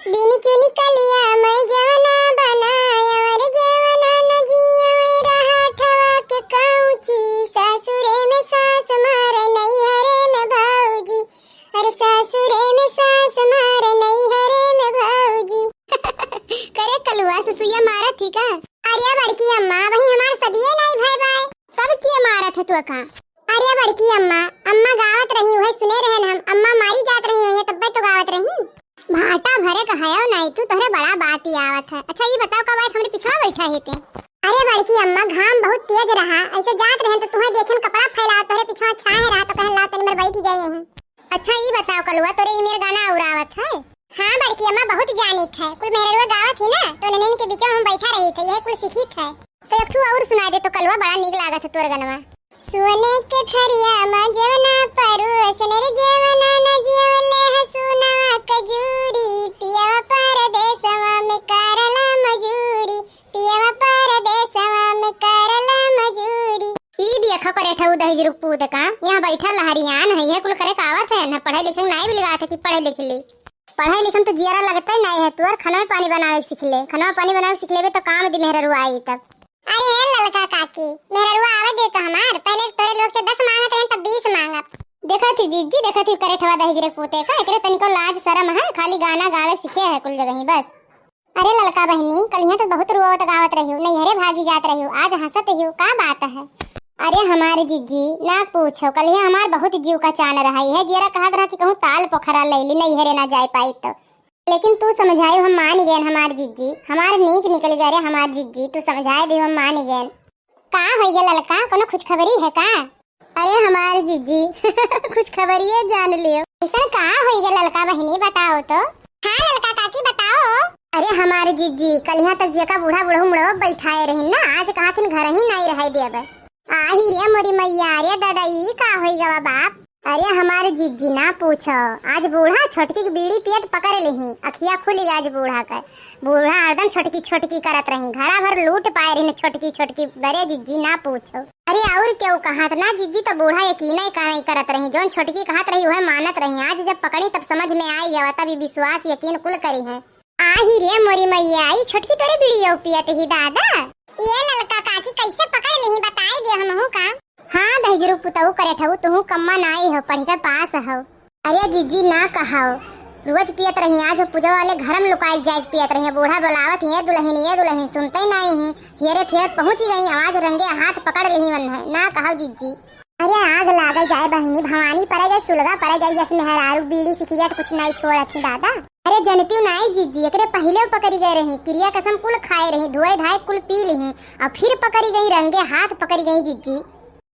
बीनी चुनी कलिया मैं जवना बनाया और जवना न जिया रहा ठवा के काऊची सासुरे में सास मारे नैहरे में भाऊजी अरे सासुरे में सास मारे नैहरे में भाऊजी करे कलुआ ससुया मारा थी का अरे बड़की अम्मा वही हमार सदिए नहीं भाई भाई कब किए मारा था तू का अरे बड़की अम्मा अम्मा गावत रही है सुने रहन हम अम्मा मारी जात रही है तब तो गावत रही भाटा भरे कहायो नहीं तू तोहरे बड़ा बात ही आवत है। अच्छा ये बताओ कब आए हमरे पीछे बैठा है ते अरे बड़की अम्मा घाम बहुत तेज रहा ऐसे जात रहे तो तुम्हें देखन कपड़ा फैला तोहरे पीछे छाए रहा तो कहला तनी मर बैठ जाए हैं। अच्छा ये बताओ कलुआ तोरे ईमेल गाना उड़ावत है। हां बड़की अम्मा बहुत जानित है कुल मेहरवा गावत है ना तो ननन के बीच में हम बैठा रही थे यह कुल सीखित है तो एक और सुना दे तो कलुआ बड़ा नीक लागत है तोर गनवा सोने के थरिया मा जेवना परुसन रे जेवना न जियले हसुना कजूरी पिया परदेसवा में करला मजूरी पिया परदेसवा में करला मजूरी ई देखा करे ठऊ दही रुपूद का यहां बैठा लहरियान है कुल करे कावत है ना पढ़े लिखे नहीं भी लगा था कि पढ़े लिख ले पढ़े लिखम तो जियारा लगता ही नहीं है तू और खाना पानी बनावे सीख ले खाना पानी बनावे सीख लेबे तो काम दी मेहररू आई तब अरे ललका काकी मेहररुआ आवे दे तो हमार पहले तोरे लोग से 10 मांगत रहन तब 20 मांगत देखा थी जीजी देखा थी करे ठवा दही रे पोते का एकरे तनिको लाज शर्म है खाली गाना गावे सीखे है कुल जगह ही बस अरे ललका बहनी कल यहां तो बहुत रुआवत गावत रही हूं नहीं हरे भागी जात रही हूं आज हंसत ही का बात है अरे हमारे जीजी ना पूछो कल ही हमार बहुत जीव का चान रही है जेरा कहत रहा कि कहूं ताल पोखरा लैली नहीं हरे ना जाए पाई तो लेकिन तू समझाए हम मान गए हमार जीजी हमार नीक निकल गए रे हमार जीजी तू समझाए दे हम मान गए का होई गे ललका कोनो कुछ खबरी है का अरे हमार जीजी कुछ खबरिए जान लियो ऐसा का होई गे ललका बहनी बताओ तो हां ललका काकी बताओ अरे हमार जीजी कल यहां तक जेका बूढ़ा बूढ़ा मुड़ो बैठाए रही ना आज कहा थिन घर ही नहीं रह देब आही रे मोरी मैया रे दादा ई का होई गे बाप अरे हमारे जीजी ना पूछो आज बूढ़ा छोटकी की बीड़ी पेट पकड़ लेही अखिया खुली आज बूढ़ा का बूढ़ा हरदम छोटकी छोटकी करत रही घरा भर लूट पाए रही छोटकी छोटकी बड़े जीजी ना पूछो अरे और क्यों कहत ना जीजी तो बूढ़ा यकीन ही नहीं करत रही जोन छोटकी कहत रही वह मानत रही आज जब पकड़ी तब समझ में आई है तभी विश्वास यकीन कुल करी है आही रे मोरी मैया आई छोटकी तोरे बीड़ी पियत ही दादा ये ललका काकी कैसे पकड़ लेही बताई दे हमहू का हां दहजरू पुतऊ करे ठऊ तू कम्मा नाई हो पढ़ के पास हो अरे जीजी ना कहाओ रोज पियत रही आज पूजा वाले घर में लुकाई जाए पियत रही बूढ़ा बुलावत ये दुल्हन सुनते नहीं है हेरे थे पहुंच गई आवाज रंगे हाथ पकड़ लेही मन है ना कहाओ जीजी अरे आग लागे जाए बहनी भवानी परे जाए सुलगा परे जाए जस मेहरारू बीड़ी सिगरेट कुछ नहीं छोड़त थी दादा अरे जनती नहीं जीजी एकरे पहले पकड़ी गए रही क्रिया कसम कुल खाए रही धोए धाए कुल पी ली और फिर पकड़ी गई रंगे हाथ पकड़ी गई जीजी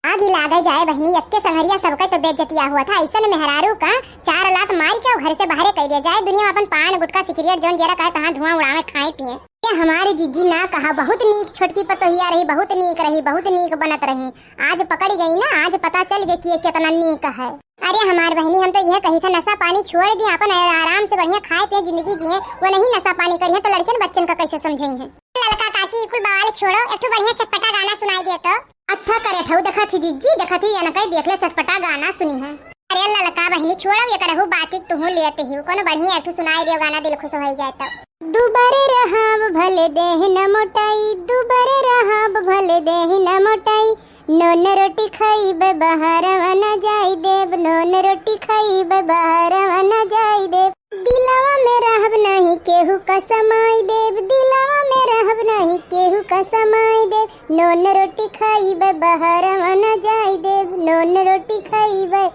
आग लागे जाए बहनी यक्के संहरिया सबका तो बेइज्जतिया हुआ था ऐसा मेहरारू का 4 लात मार के घर से बाहर कर दिया जाए दुनिया में अपन पान गुटका सिगरेट जोन जरा कहे तहां धुआं उड़ावे खाए पिए ये हमारे जीजी ना कहा बहुत नीक छोटकी पतोहिया रही बहुत नीक बनत रही आज पकड़ी गई ना आज पता चल गया कि ये कितना नीक है अरे हमार बहनी हम तो यह कही था नशा पानी छोड़ दिया अपन आराम से बढ़िया खाए पिए जिंदगी जिए वो नहीं नशा पानी करिए तो लड़कियन बच्चन का कैसे समझे हैं लड़का काकी कुल बाल छोड़ो एक तो बढ़िया चटपटा गाना सुनाई दे तो अच्छा करे ठऊ देखा थी जीजी देखा थी या कहीं देख ले चटपटा गाना सुनी है अरे ललका बहनी छोड़ो ये करहु बातिक तू लेते ही कोनो बढ़िया तू सुनाई दियो गाना दिल खुश हो जाए तो दुबारे रहाब भले देह न मोटाई दुबारे रहाब भले देह न मोटाई नोन रोटी खाईबे बहरवा न जाई देव नोन रोटी खाईबे बहरवा न जाई देव दिलवा में रहब नहीं केहू का समाई देव दिलवा में रहब नहीं केहू का समाई देव नोन रोटी खाईबे बहरवा न जाई देव नोन रोटी खाईबे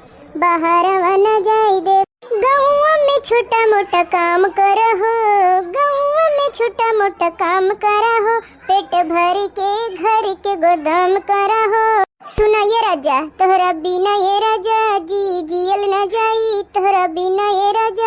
बहरवा न जाई देव गाँव में छोटा मोटा काम करहो गाँव में छोटा मोटा काम करहो पेट भर के घर के गोदाम करहो सुना ये राजा तोहरा बिना ये राजा जी जियल न जाई तोहरा बिना ये राजा